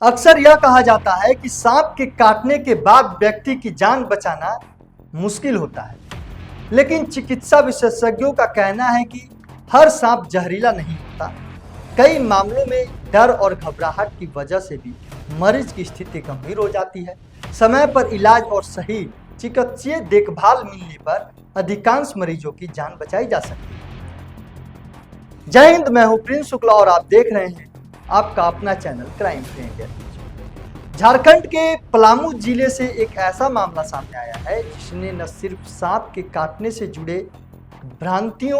अक्सर यह कहा जाता है कि सांप के काटने के बाद व्यक्ति की जान बचाना मुश्किल होता है, लेकिन चिकित्सा विशेषज्ञों का कहना है कि हर सांप जहरीला नहीं होता। कई मामलों में डर और घबराहट की वजह से भी मरीज की स्थिति गंभीर हो जाती है। समय पर इलाज और सही चिकित्सीय देखभाल मिलने पर अधिकांश मरीजों की जान बचाई जा सकती है। जय हिंद, मैं हूं प्रिंस शुक्ला और आप देख रहे हैं आपका अपना channel crime free India. Jharkhand के पलामू जिले से एक ऐसा मामला सामने आया है जिसने न सिर्फ सांप के काटने से जुड़े भ्रांतियों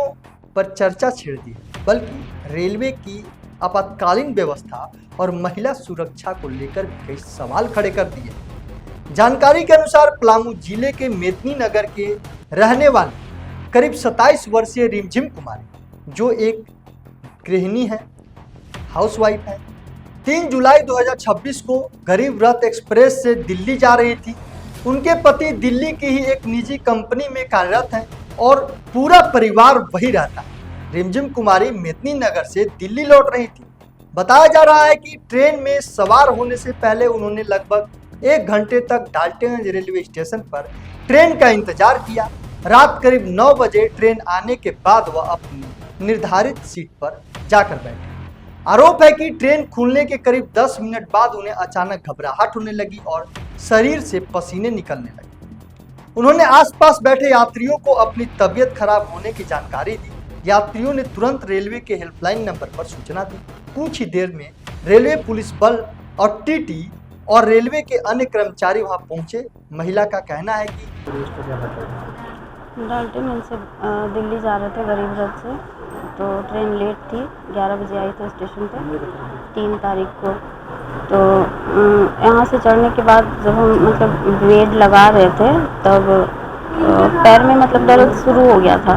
पर चर्चा छेड़ दी है, बल्कि रेलवे की आपातकालीन व्यवस्था और महिला सुरक्षा को लेकर भी कई सवाल खड़े कर दिए। जानकारी के अनुसार पलामू जिले के मेदिनीनगर के रहने वाले करीब 27 वर्षीय रिमझिम कुमारी, जो एक गृहिणी है, हाउसवाइफ है, 3 जुलाई 2026 को गरीब रथ एक्सप्रेस से दिल्ली जा रही थी। उनके पति दिल्ली की ही एक निजी कंपनी में कार्यरत हैं और पूरा परिवार वही रहता है। रिमझिम कुमारी मेदिनीनगर से दिल्ली लौट रही थी। बताया जा रहा है कि ट्रेन में सवार होने से पहले उन्होंने लगभग 1 घंटे तक डाल्टनगंज रेलवे स्टेशन पर ट्रेन का इंतजार किया। रात करीब 9 बजे ट्रेन आने के बाद वह अपनी निर्धारित सीट पर जाकर बैठे। आरोप है कि ट्रेन खुलने के करीब 10 मिनट बाद उन्हें अचानक घबराहट होने लगी और शरीर से पसीने निकलने लगे। उन्होंने आसपास बैठे यात्रियों को अपनी तबीयत खराब होने की जानकारी दी। यात्रियों ने तुरंत रेलवे के हेल्पलाइन नंबर पर सूचना दी। कुछ ही देर में रेलवे पुलिस बल और टीटी और रेलवे के अन्य कर्मचारी वहां पहुंचे। महिला का कहना है कि डाल्टनगंज से दिल्ली जा रहे थे गरीब रथ से, तो ट्रेन लेट थी, 11 बजे आई थी स्टेशन पे 3 तारीख को। तो यहाँ से चढ़ने के बाद जब हम मतलब बेड लगा रहे थे तब पैर में मतलब दर्द शुरू हो गया था।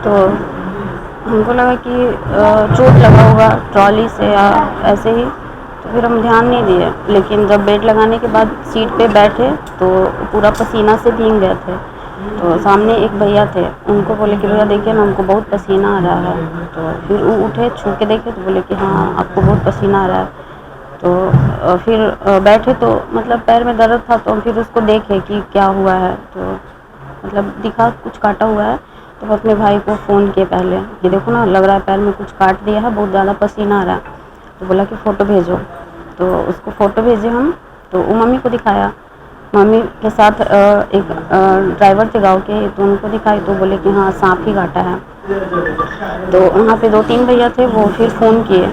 तो हमको लगा कि चोट लगा होगा ट्रॉली से या ऐसे ही, तो फिर हम ध्यान नहीं दिए। लेकिन जब बेड लगाने के बाद सीट पे बैठे तो पूरा पसीना से भीग गए थे। तो सामने एक भैया थे, उनको बोले कि भैया देखिए ना, हमको बहुत पसीना आ रहा है। तो फिर वो उठे, छू के देखे तो बोले कि हाँ आपको बहुत पसीना आ रहा है। तो फिर बैठे तो मतलब पैर में दर्द था, तो फिर उसको देखे कि क्या हुआ है। तो मतलब दिखा कुछ काटा हुआ है। तो अपने भाई को फ़ोन किए पहले कि देखो ना, लग रहा है पैर में कुछ काट दिया है, बहुत ज़्यादा पसीना आ रहा है। तो बोला कि फ़ोटो भेजो। तो उसको फ़ोटो भेजे हम, तो वो मम्मी को दिखाया। मम्मी के साथ एक ड्राइवर थे गांव के, तो उनको दिखाई तो बोले कि हाँ सांप ही काटा है। तो वहाँ पे 2-3 भैया थे, वो फिर फ़ोन किए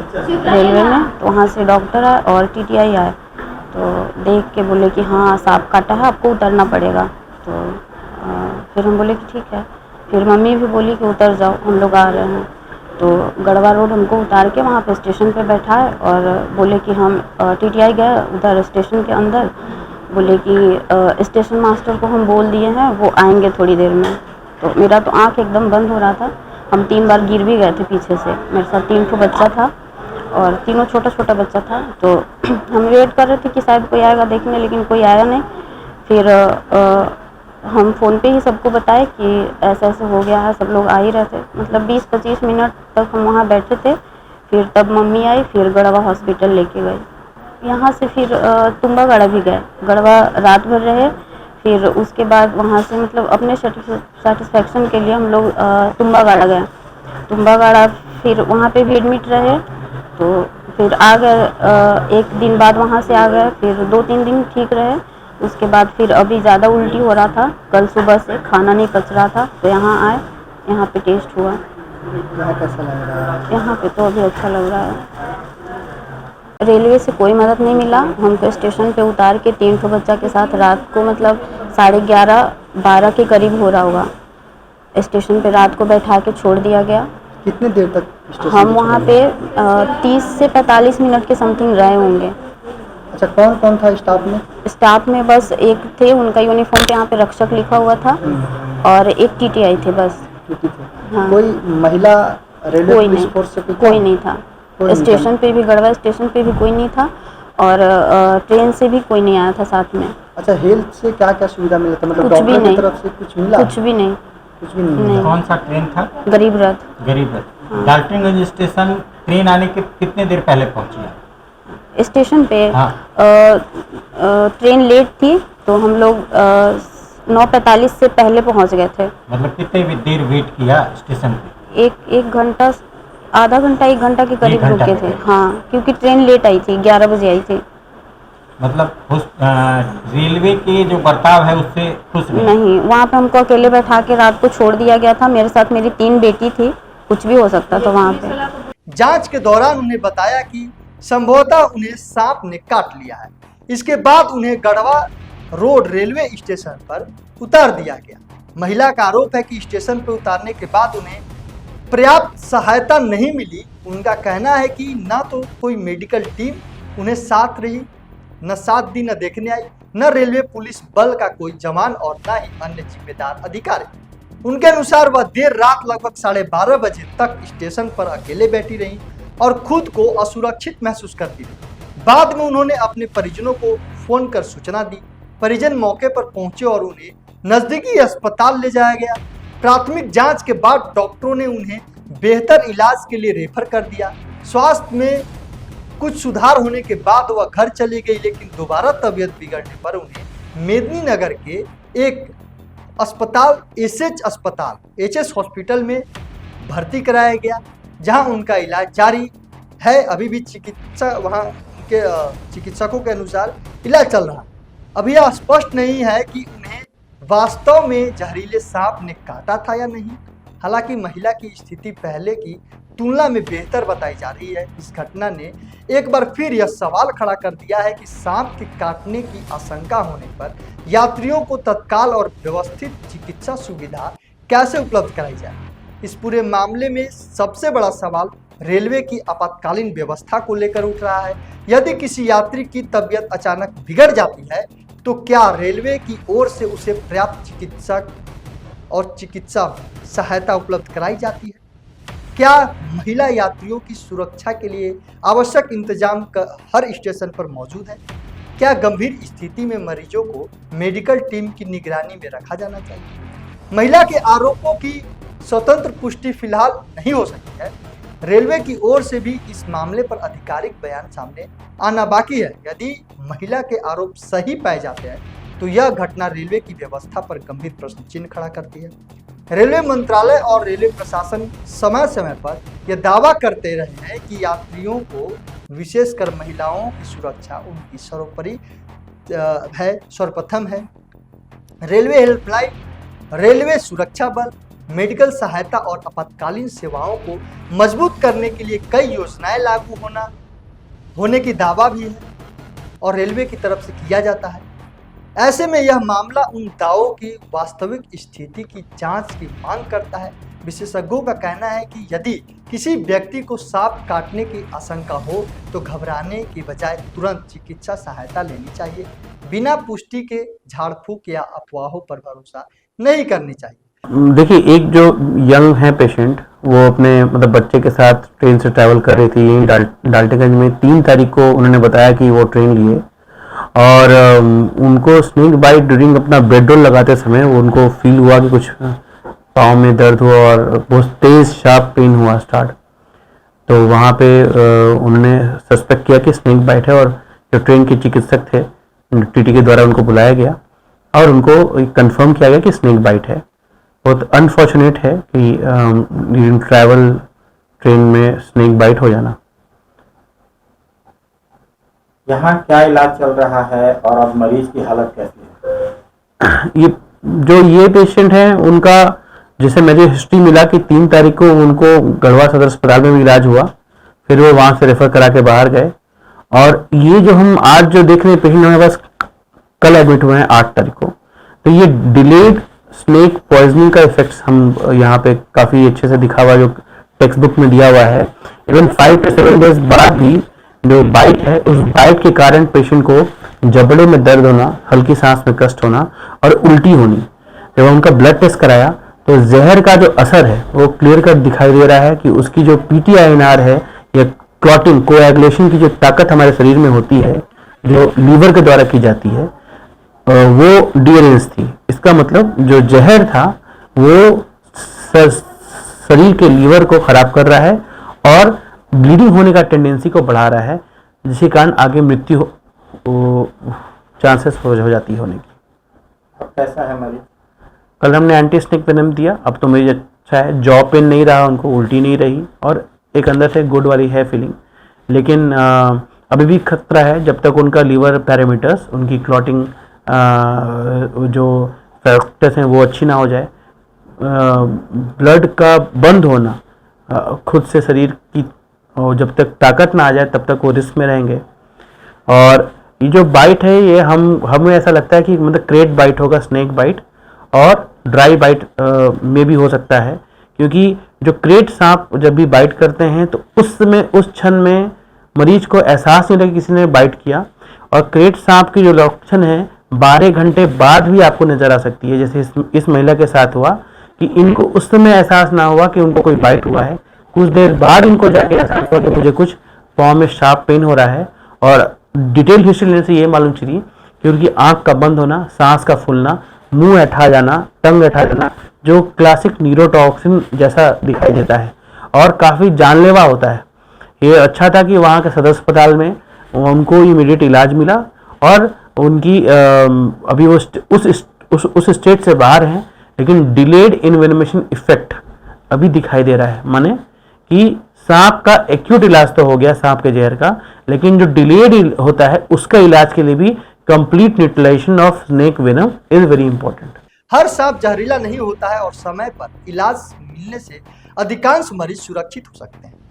रेलवे में, तो वहाँ से डॉक्टर आए और टीटीआई आए। तो देख के बोले कि हाँ सांप काटा है, आपको उतरना पड़ेगा। तो फिर हम बोले कि ठीक है। फिर मम्मी भी बोली कि उतर जाओ, हम लोग आ रहे हैं। तो गढ़वा रोड हमको उतार के वहाँ पे स्टेशन पे बैठाए और बोले कि हम टीटीआई गए उधर स्टेशन के अंदर। बोले कि स्टेशन मास्टर को हम बोल दिए हैं, वो आएंगे थोड़ी देर में। तो मेरा तो आँख एकदम बंद हो रहा था। हम 3 बार गिर भी गए थे पीछे से। मेरे साथ 3 ठो बच्चा था और तीनों छोटा छोटा बच्चा था। तो हम वेट कर रहे थे कि शायद कोई आएगा देखने, लेकिन कोई आया नहीं। फिर हम फ़ोन पे ही सबको बताए कि ऐसा ऐसे हो गया है। सब लोग आ ही रहे थे, मतलब 20-25 मिनट तक हम वहाँ बैठे थे। फिर तब मम्मी आई, फिर गढ़वा हॉस्पिटल लेके गए। यहाँ से फिर तुम्बागढ़ा भी गए, गढ़वा रात भर रहे। फिर उसके बाद वहाँ से मतलब अपने सेटिस्फेक्शन के लिए हम लोग तुम्बागढ़ा गए। तुम्बागढ़ा फिर वहाँ पे भी एडमिट रहे। तो फिर आ गए, 1 दिन बाद वहाँ से आ गए। फिर 2-3 दिन ठीक रहे। उसके बाद फिर अभी ज़्यादा उल्टी हो रहा था, कल सुबह से खाना नहीं पच रहा था, तो यहाँ आए, यहाँ पे टेस्ट हुआ। यहाँ कैसा लग रहा है? यहाँ पे तो अभी अच्छा लग रहा है। रेलवे से कोई मदद नहीं मिला। हमको स्टेशन पे उतार के 3 ठो बच्चा के साथ रात को मतलब 11:30-12 के करीब हो रहा होगा, स्टेशन पे रात को बैठा के छोड़ दिया गया। कितने देर तक स्टेशन हम पे वहाँ छोड़ा पे 30 से 45 मिनट के समथिंग रहे होंगे। गया? अच्छा, कौन कौन था स्टाफ में? स्टाफ में बस एक थे, उनका यूनिफॉर्म पे यहाँ पे रक्षक लिखा हुआ था, और एक टीटीआई थे बस। ड्यूटी थे। हाँ। कोई महिला रेलवे कोई पुलिस नहीं, फोर्स से कोई नहीं था। स्टेशन पे भी, गढ़वा स्टेशन पे भी कोई नहीं था, और ट्रेन से भी कोई नहीं आया था साथ में। अच्छा, हेल्थ से क्या क्या सुविधा मिला था? मतलब कुछ भी डॉक्टर की नहीं, तरफ से कुछ मिला? कुछ भी नहीं। कुछ भी नहीं। नहीं। कौन सा ट्रेन था? गरीब रथ। गरीब रथ। हाँ। डाल्टनगंज स्टेशन ट्रेन आने के कितने देर पहले पहुंची? स्टेशन पे हाँ। ट्रेन लेट थी, तो हम लोग 9:45 से पहले पहुंच गए थे। मतलब कितने भी देर वेट किया स्टेशन पे? एक घंटा, आधा घंटा 1 घंटा के करीब 1 घंटा रुके के थे। करीब। हाँ, क्योंकि ट्रेन लेट आई थी, 11 बजे आई थी। मतलब रेलवे के जो बर्ताव है उससे खुश नहीं, वहाँ पे हमको अकेले बैठा के रात को छोड़ दिया गया था। मेरे साथ मेरी 3 बेटी थी, कुछ भी हो सकता था वहाँ पे। जांच के दौरान उन्हें बताया कि संभवतः उन्हें सांप ने काट लिया है। इसके बाद उन्हें गढ़वा रोड रेलवे स्टेशन पर उतार दिया गया। महिला का आरोप है कि स्टेशन पर उतारने के बाद उन्हें पर्याप्त सहायता नहीं मिली। उनका कहना है कि ना तो कोई मेडिकल टीम उन्हें साथ रही, न 7 दिन न देखने आई, न रेलवे पुलिस बल का कोई जवान और न ही अन्य जिम्मेदार अधिकारी। उनके अनुसार वह देर रात लगभग 12:30 बजे तक स्टेशन पर अकेले बैठी रही और खुद को असुरक्षित महसूस करती रही। बाद में उन्होंने अपने परिजनों को फोन कर सूचना दी। परिजन मौके पर पहुंचे और उन्हें नजदीकी अस्पताल ले जाया गया। प्राथमिक जांच के बाद डॉक्टरों ने उन्हें बेहतर इलाज के लिए रेफर कर दिया। स्वास्थ्य में कुछ सुधार होने के बाद वह घर चली गई, लेकिन दोबारा तबीयत बिगड़ने पर उन्हें मेदिनीनगर के एक अस्पताल एचएस हॉस्पिटल में भर्ती कराया गया, जहां उनका इलाज जारी है। अभी भी वहां के चिकित्सकों के अनुसार इलाज चल रहा है। अभी यह स्पष्ट नहीं है कि उन्हें वास्तव में जहरीले सांप ने काटा था या नहीं। हालांकि महिला की स्थिति पहले की तुलना में बेहतर बताई जा रही है। इस घटना ने एक बार फिर यह सवाल खड़ा कर दिया है कि सांप के काटने की आशंका होने पर यात्रियों को तत्काल और व्यवस्थित चिकित्सा सुविधा कैसे उपलब्ध कराई जाए। इस पूरे मामले में सबसे बड़ा सवाल रेलवे की आपातकालीन व्यवस्था को लेकर उठ रहा है। यदि किसी यात्री की तबीयत अचानक बिगड़ जाती है तो क्या रेलवे की ओर से उसे पर्याप्त चिकित्सक और चिकित्सा सहायता उपलब्ध कराई जाती है? क्या महिला यात्रियों की सुरक्षा के लिए आवश्यक इंतजाम हर स्टेशन पर मौजूद है? क्या गंभीर स्थिति में मरीजों को मेडिकल टीम की निगरानी में रखा जाना चाहिए? महिला के आरोपों की स्वतंत्र पुष्टि फिलहाल नहीं हो सकती है। रेलवे की ओर से भी इस मामले पर आधिकारिक बयान सामने आना बाकी है। यदि महिला के आरोप सही पाए जाते हैं तो यह घटना रेलवे की व्यवस्था पर गंभीर प्रश्न चिन्ह खड़ा करती है। रेलवे मंत्रालय और रेलवे प्रशासन समय समय पर यह दावा करते रहे हैं कि यात्रियों को, विशेषकर महिलाओं की सुरक्षा उनकी सर्वप्रथम है। रेलवे हेल्पलाइन, रेलवे सुरक्षा बल, मेडिकल सहायता और आपातकालीन सेवाओं को मजबूत करने के लिए कई योजनाएं लागू होने की दावा भी है और रेलवे की तरफ से किया जाता है। ऐसे में यह मामला उन दावों की वास्तविक स्थिति की जांच की मांग करता है। विशेषज्ञों का कहना है कि यदि किसी व्यक्ति को सांप काटने की आशंका हो तो घबराने के बजाय तुरंत चिकित्सा सहायता लेनी चाहिए। बिना पुष्टि के झाड़ फूक या अफवाहों पर भरोसा नहीं करनी चाहिए। देखिए, एक जो यंग है पेशेंट, वो अपने मतलब बच्चे के साथ ट्रेन से ट्रैवल कर रही थी। यहीं डाल्टनगंज में 3 तारीख को उन्होंने बताया कि वो ट्रेन लिए और उनको स्नेक बाइट ड्यूरिंग अपना बेडरोल लगाते समय उनको फील हुआ कि कुछ पाँव में दर्द हुआ और बहुत तेज़ शार्प पेन हुआ स्टार्ट। तो वहाँ पे उन्होंने सस्पेक्ट किया कि स्नेक बाइट है और जो ट्रेन के चिकित्सक थे टीटी के द्वारा उनको बुलाया गया और उनको कंफर्म किया गया कि स्नेक बाइट है। बहुत अनफॉर्चुनेट है कि ट्रैवल ट्रेन में स्नेक बाइट हो जाना। यहाँ क्या इलाज चल रहा है और अब मरीज की हालत कैसी है? ये पेशेंट हैं, उनका जैसे मुझे हिस्ट्री मिला कि 3 तारीख को उनको गढ़वा सदर अस्पताल में भी इलाज हुआ, फिर वो वहाँ से रेफर करा के बाहर गए। और ये जो हम आज जो देख रहे हैं पेशेंट हमारे पास कल एडमिट हुए हैं 8 तारीख को। तो ये डिलेड स्नेक पॉइजनिंग का इफेक्ट्स हम यहाँ पे काफ़ी अच्छे से दिखा हुआ जो टेक्स्ट बुक में दिया हुआ है। इवन 5 से 7 डेज बाद भी जो बाइट है, उस बाइट के कारण पेशेंट को जबड़ों में दर्द होना, हल्की सांस में कष्ट होना और उल्टी होनी। जब उनका ब्लड टेस्ट कराया तो जहर का जो असर है वो क्लियर कट दिखाई दे रहा है कि उसकी जो PTINR है या क्लॉटिंग कोएगुलेशन की जो ताकत हमारे शरीर में होती है, जो लीवर के द्वारा की जाती है, वो डिफरेंस थी। इसका मतलब जो जहर था वो शरीर के लीवर को खराब कर रहा है और ब्लीडिंग होने का टेंडेंसी को बढ़ा रहा है। जिसके कारण आगे मृत्यु चांसेस हो जाती है होने की। अब कैसा है मरीज? कल हमने एंटी स्नेक वेनम दिया, अब तो मरीज अच्छा है, जॉ पेन नहीं रहा, उनको उल्टी नहीं रही और एक अंदर से गुड वाली है फीलिंग। लेकिन अभी भी खतरा है जब तक उनका लीवर पैरामीटर्स, उनकी क्लॉटिंग जो फैक्टर्स हैं वो अच्छी ना हो जाए। ब्लड का बंद होना खुद से शरीर की, और जब तक ताकत ना आ जाए तब तक वो रिस्क में रहेंगे। और ये जो बाइट है ये हमें ऐसा लगता है कि मतलब क्रेट बाइट होगा, स्नेक बाइट, और ड्राई बाइट में भी हो सकता है, क्योंकि जो क्रेट सांप जब भी बाइट करते हैं तो उस क्षण में मरीज को एहसास नहीं लगे किसी ने बाइट किया। और क्रेट सांप की जो लक्षण है 12 घंटे बाद भी आपको नजर आ सकती है, जैसे इस महिला के साथ हुआ कि इनको उस समय एहसास ना हुआ कि उनको कोई बाइट हुआ है, कुछ देर बाद इनको जाके एहसास हुआ कि मुझे कुछ पाँव में शार्प पेन हो रहा है। और डिटेल हिस्ट्री लेने से ये मालूम चली कि उनकी आंख का बंद होना, सांस का फूलना, मुंह ऐठा जाना, टंग ऐठा जाना, जो क्लासिक न्यूरोटॉक्सिन जैसा दिखाई देता है और काफ़ी जानलेवा होता है। ये अच्छा था कि वहाँ के सदर अस्पताल में उनको इमीडिएट इलाज मिला और उनकी अभी वो उस स्टेट से बाहर हैं, लेकिन डिलेड इन्वेनमेशन इफेक्ट अभी दिखाई दे रहा है, माने कि सांप का एक्यूट इलाज तो हो गया सांप के जहर का, लेकिन जो डिलेड होता है उसका इलाज के लिए भी complete neutralisation of snake venom is very important. हर सांप जहरीला नहीं होता है और समय पर इलाज मिलने से अधिकांश मरीज सुरक्षित हो सकते हैं।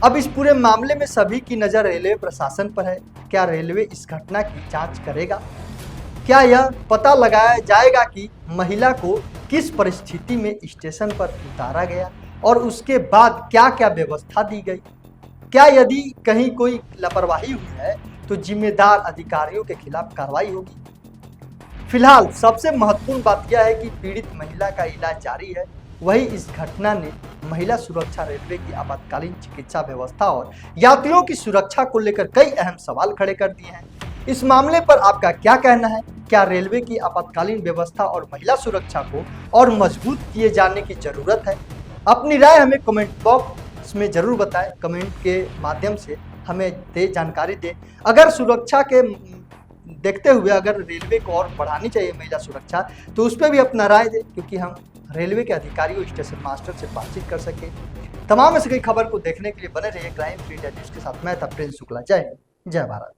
अब इस पूरे मामले में सभी की नज़र रेलवे प्रशासन पर है। क्या रेलवे इस घटना की जांच करेगा? क्या यह पता लगाया जाएगा कि महिला को किस परिस्थिति में स्टेशन पर उतारा गया और उसके बाद क्या क्या व्यवस्था दी गई? क्या यदि कहीं कोई लापरवाही हुई है तो जिम्मेदार अधिकारियों के खिलाफ कार्रवाई होगी? फिलहाल सबसे महत्वपूर्ण बात यह है कि पीड़ित महिला का इलाज जारी है। वहीं इस घटना ने महिला सुरक्षा, रेलवे की आपातकालीन चिकित्सा व्यवस्था और यात्रियों की सुरक्षा को लेकर कई अहम सवाल खड़े कर दिए हैं। इस मामले पर आपका क्या कहना है? क्या रेलवे की आपातकालीन व्यवस्था और महिला सुरक्षा को और मजबूत किए जाने की जरूरत है? अपनी राय हमें कमेंट बॉक्स में जरूर बताएं। कमेंट के माध्यम से हमें जानकारी दें। अगर सुरक्षा के देखते हुए अगर रेलवे को और बढ़ानी चाहिए महिला सुरक्षा, तो उस पर भी अपना राय दें, क्योंकि हम रेलवे के अधिकारियों, स्टेशन मास्टर से बातचीत कर सके। तमाम ऐसी खबर को देखने के लिए बने रहिए क्राइम फ्री न्यूज़ के साथ। मैं था प्रिंस शुक्ला। जय हिंद, जय भारत।